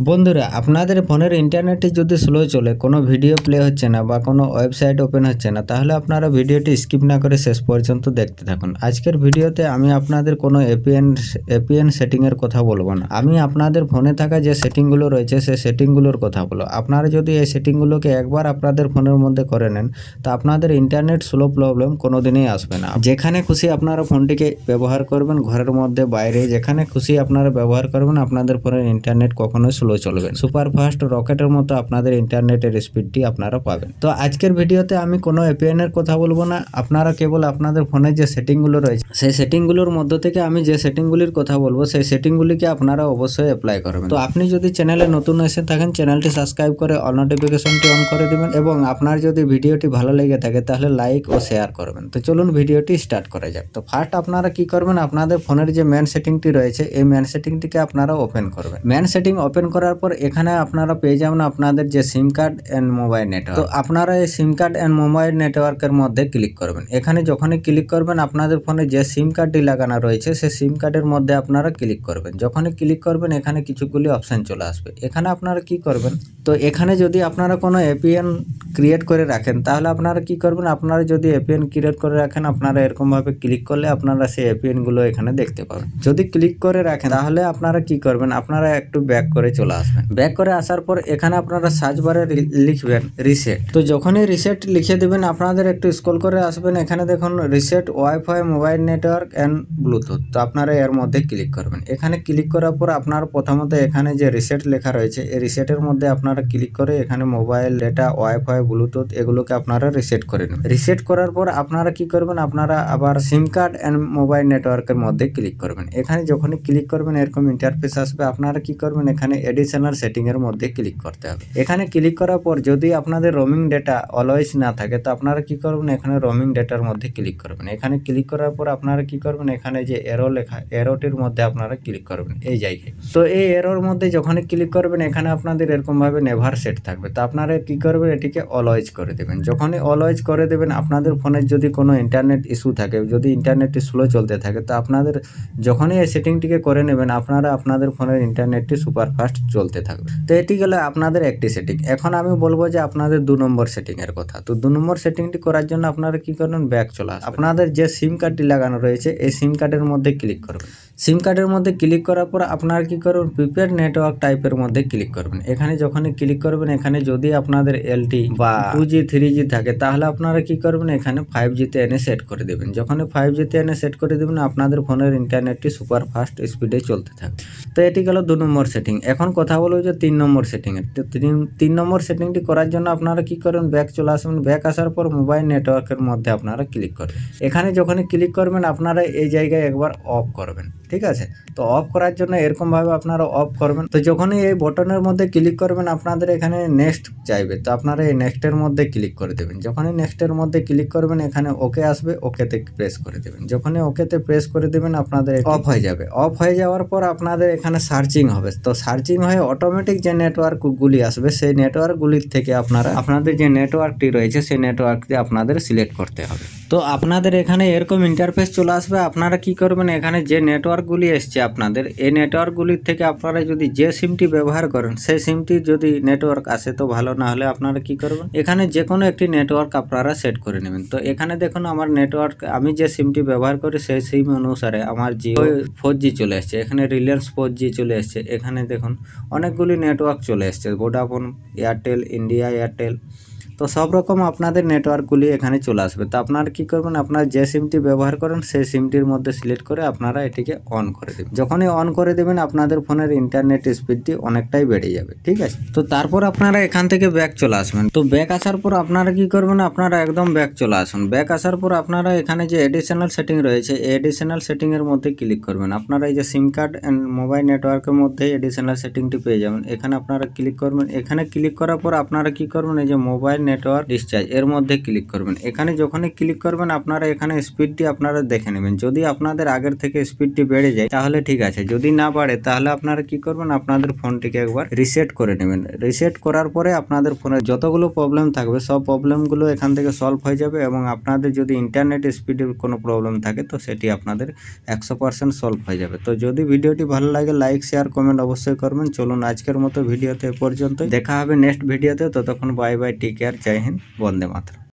বন্ধুরা, আপনাদের ফোনের ইন্টারনেটে যদি স্লো চলে, কোনো ভিডিও প্লে হচ্ছে না বা কোনো ওয়েবসাইট ওপেন হচ্ছে না, তাহলে আপনারা ভিডিওটি স্কিপ না করে শেষ পর্যন্ত দেখতে থাকুন। আজকের ভিডিওতে আমি আপনাদের কোনো এপিএন সেটিংয়ের কথা বলবো না। আমি আপনাদের ফোনে থাকা যে সেটিংগুলো রয়েছে সেই সেটিংগুলোর কথা বলবো। আপনারা যদি এই সেটিংগুলোকে একবার আপনাদের ফোনের মধ্যে করে নেন, তো আপনাদের ইন্টারনেট স্লো প্রবলেম কোনোদিনই আসবে না। যেখানে খুশি আপনারা ফোনটিকে ব্যবহার করবেন, ঘরের মধ্যে বাইরে যেখানে খুশি আপনারা ব্যবহার করবেন, আপনাদের ফোনের ইন্টারনেট কখনোই স্লো চলবে না। সুপার ফাস্ট রকেটের মতো আপনাদের ইন্টারনেটের স্পিডটি আপনারা পাবেন। তো আজকের ভিডিওতে আমি কোনো এপিএন এর কথা বলবো না। আপনারা কেবল আপনাদের ফোনের যে সেটিংগুলো রয়েছে সেই সেটিংগুলোর মধ্য থেকে আমি যে সেটিংগুলির কথা বলবো সেই সেটিংগুলিকে আপনারা অবশ্যই অ্যাপ্লাই করবেন। তো আপনি যদি চ্যানেলে নতুন এসে থাকেন, চ্যানেলটি সাবস্ক্রাইব করে অল নোটিফিকেশনটি অন করে দিবেন এবং আপনার যদি ভিডিওটি ভালো লেগে থাকে তাহলে লাইক ও শেয়ার করবেন। তো চলুন ভিডিওটি স্টার্ট করা যাক। তো ফার্স্ট আপনারা কি করবেন, আপনাদের ফোনের যে মেন সেটিংটি রয়েছে এই মেন সেটিংটিকে আপনারা ওপেন করবেন। মেন সেটিং ওপেন করার পর এখানে আপনারা পেয়ে যাবেন আপনাদের যে SIM card and mobile network. তো আপনারা এই সিম কার্ড এন্ড মোবাইল নেটওয়ার্কের মধ্যে ক্লিক করবেন। এখানে যখনই ক্লিক করবেন আপনাদের ফোনে যে সিম কার্ডটি লাগানো রয়েছে সেই সিম কার্ডের মধ্যে আপনারা ক্লিক করবেন। যখনই ক্লিক করবেন এখানে কিছুগুলি অপশন চলে আসবে। এখানে আপনারা কি করবেন, তো এখানে যদি আপনারা কোনো এপিএন ক্রিয়েট করে রাখেন তাহলে আপনারা কি করবেন, আপনারা যদি এপিএন ক্রিয়েট করে রাখেন আপনারা এরকমভাবে ক্লিক করলে আপনারা সেই এপিএনগুলো এখানে দেখতে পাবেন। যদি ক্লিক করে রাখেন তাহলে আপনারা কি করবেন, আপনারা একটু ব্যাক করে চলে আসবেন। ব্যাক করে আসার পর এখানে আপনারা সার্চ বারে লিখবেন রিসেট। তো যখনই রিসেট লিখে দেবেন আপনাদের একটু স্ক্রল করে আসবেন। এখানে দেখুন reset wifi mobile network and Bluetooth. তো আপনারা এর মধ্যে ক্লিক করবেন। এখানে ক্লিক করার পর আপনার প্রথমত এখানে যে রিসেট লেখা রয়েছে এই রিসেটের মধ্যে আপনারা ক্লিক করে এখানে মোবাইল ডেটা ওয়াইফাই ব্লুটুথ এগুলোকে আপনারা রিসেট করে নেবেন। রিসেট করার পর আপনারা কি করবেন, আপনারা আবার সিম কার্ড অ্যান্ড মোবাইল নেটওয়ার্কের মধ্যে ক্লিক করবেন। এখানে যখনই ক্লিক করবেন এরকম ইন্টারফেস আসবে। আপনারা কি করবেন, এখানে এডিশনাল সেটিং এর মধ্যে ক্লিক করতে হবে। এখানে ক্লিক করার পর যদি আপনাদের রোমিং ডেটা অলওয়েজ না থাকে তো আপনারা কি করবেন, এখানে রোমিং ডেটার মধ্যে ক্লিক করবেন। এখানে ক্লিক করার পর আপনারা কি করবেন, এখানে যে এরো লেখা এরোটির মধ্যে আপনারা ক্লিক করবেন এই জায়গায়। তো এই এরোর মধ্যে যখনই ক্লিক করবেন এখানে আপনাদের এরকম ভাবে নেভার সেট থাকবে। তো আপনারা কি করবেন, এটিকে অলওয়েজ করে দেবেন। যখনই অলওয়েজ করে দেবেন আপনাদের ফোনের যদি কোনো ইন্টারনেট ইস্যু থাকে, যদি ইন্টারনেটটি স্লো চলতে থাকে, তো আপনাদের যখনই এই সেটিংটিকে করে নেবেন আপনারা আপনাদের ফোনের ইন্টারনেটটি সুপার ফাস্ট চলতে থাকবে। তো এটি গেল আপনাদের একটি সেটিং। এখন আমি বলবো যে আপনাদের 2 নম্বর সেটিং এর কথা। তো 2 নম্বর সেটিংটি করার জন্য আপনারা কি করবেন, ব্যাক চলে আসবেন। আপনাদের যে সিম কার্ডটি লাগানো রয়েছে এই সিম কার্ডের মধ্যে ক্লিক করবেন। সিম কার্ডের মধ্যে ক্লিক করার পর আপনারা কি করবেন, প্রিপেড নেটওয়ার্ক টাইপের মধ্যে ক্লিক করবেন। এখানে যখনই ক্লিক করবেন এখানে যদি আপনাদের এলটি বা 2G 3G থাকে তাহলে আপনারা কি করবেন, এখানে 5G তে এনে সেট করে দেবেন। যখনই 5G তে এনে সেট করে দেবেন আপনাদের ফোনের ইন্টারনেটটি সুপার ফাস্ট স্পিডে চলতে থাকবে। তো এটি গেল 2 নম্বর সেটিং। এখন কথা বলবো যে 3 নম্বর সেটিং এর। তো 3 নম্বর সেটিংটি করার জন্য আপনারা কি করেন, ব্যাক চলে আসবেন। ব্যাক আসার পর মোবাইল নেটওয়ার্কের মধ্যে আপনারা ক্লিক করবেন। এখানে যখনই ক্লিক করবেন আপনারা এই জায়গায় একবার অফ করবেন, ঠিক আছে। তো অফ করার জন্য এরকম ভাবে আপনারা অফ করবেন। তো যখনই এই বটনের মধ্যে ক্লিক করবেন আপনাদের এখানে নেক্সট চাইবে, তো আপনারা এই নেক্সটের মধ্যে ক্লিক করে দেবেন। যখনই নেক্সটের মধ্যে ক্লিক করবেন এখানে ওকে আসবে, ওকেতে প্রেস করে দেবেন। যখনই ওকেতে প্রেস করে দেবেন আপনাদের অফ হয়ে যাবে। অফ হয়ে যাওয়ার পর আপনাদের এখানে সার্চিং হবে। তো সার্চিং হয়ে অটোমেটিক যে নেটওয়ার্কগুলি আসবে সেই নেটওয়ার্কগুলির থেকে আপনাদের যে নেটওয়ার্কটি রয়েছে সেই নেটওয়ার্কটি আপনাদের সিলেক্ট করতে হবে। তো আপনাদের এখানে এরকম ইন্টারফেস চলে আসবে। আপনারা কি করবেন, এখানে যে নেটওয়ার্কগুলি এসছে আপনাদের এই নেটওয়ার্কগুলির থেকে আপনারা যদি যে সিমটি ব্যবহার করেন সেই সিমটির যদি নেটওয়ার্ক আসে তো ভালো, না হলে আপনারা কি করবেন, এখানে যে কোনো একটি নেটওয়ার্ক আপনারা সেট করে নেবেন। তো এখানে দেখুন আমার নেটওয়ার্ক, আমি যে সিমটি ব্যবহার করি সেই সিম অনুসারে আমার জিও 4G চলে এসছে, এখানে রিলায়েন্স 4G চলে এসছে। এখানে দেখুন অনেকগুলি নেটওয়ার্ক চলে এসছে, ভোডাফোন, এয়ারটেল, ইন্ডিয়া এয়ারটেল। তো সব রকম আপনাদের নেটওয়ার্কগুলি এখানে চলে আসবে। তো আপনারা কি করবেন, আপনারা যে সিমটি ব্যবহার করেন সেই সিমটির মধ্যে সিলেক্ট করে আপনারা এটিকে অন করে দেবেন। যখনই অন করে দেবেন আপনাদের ফোনের ইন্টারনেট স্পিডটি অনেকটাই বেড়ে যাবে, ঠিক আছে। তো তারপর আপনারা এখান থেকে ব্যাক চলে আসবেন। তো ব্যাক আসার পর আপনারা কি করবেন, আপনারা একদম ব্যাক চলে আসুন। ব্যাক আসার পর আপনারা এখানে যে এডিশনাল সেটিং রয়েছে এই এডিশনাল সেটিং এর মধ্যে ক্লিক করবেন। আপনারা এই যে সিম কার্ড এন্ড মোবাইল নেটওয়ার্কের মধ্যে এডিশনাল সেটিংটি পেয়ে যাবেন। এখানে আপনারা ক্লিক করবেন। এখানে ক্লিক করার পর আপনারা কি করবেন, এই যে মোবাইল নেটওয়ার্ক ডিসচার্জ এর মধ্যে ক্লিক করবেন। এখানে যখনই ক্লিক করবেন আপনারা এখানে স্পিডটি আপনারা দেখে নেবেন। যদি আপনাদের আগের থেকে স্পিডটি বেড়ে যায় তাহলে ঠিক আছে, যদি না বাড়ে তাহলে আপনারা কি করবেন, আপনাদের ফোনটিকে একবার রিসেট করে নেবেন। রিসেট করার পরে আপনাদের ফোনে যতগুলো প্রবলেম থাকবে সব প্রবলেমগুলো এখান থেকে সলভ হয়ে যাবে এবং আপনাদের যদি ইন্টারনেট স্পিডের কোনো প্রবলেম থাকে তো সেটি আপনাদের 100% সলভ হয়ে যাবে। তো যদি ভিডিওটি ভালো লাগে লাইক শেয়ার কমেন্ট অবশ্যই করবেন। চলুন আজকের মতো ভিডিওতে এ পর্যন্ত, দেখা হবে নেক্সট ভিডিওতে। ততক্ষণ বাই বাই, টেক কেয়ার, জয় হিন্দ, বন্দে মাতরম।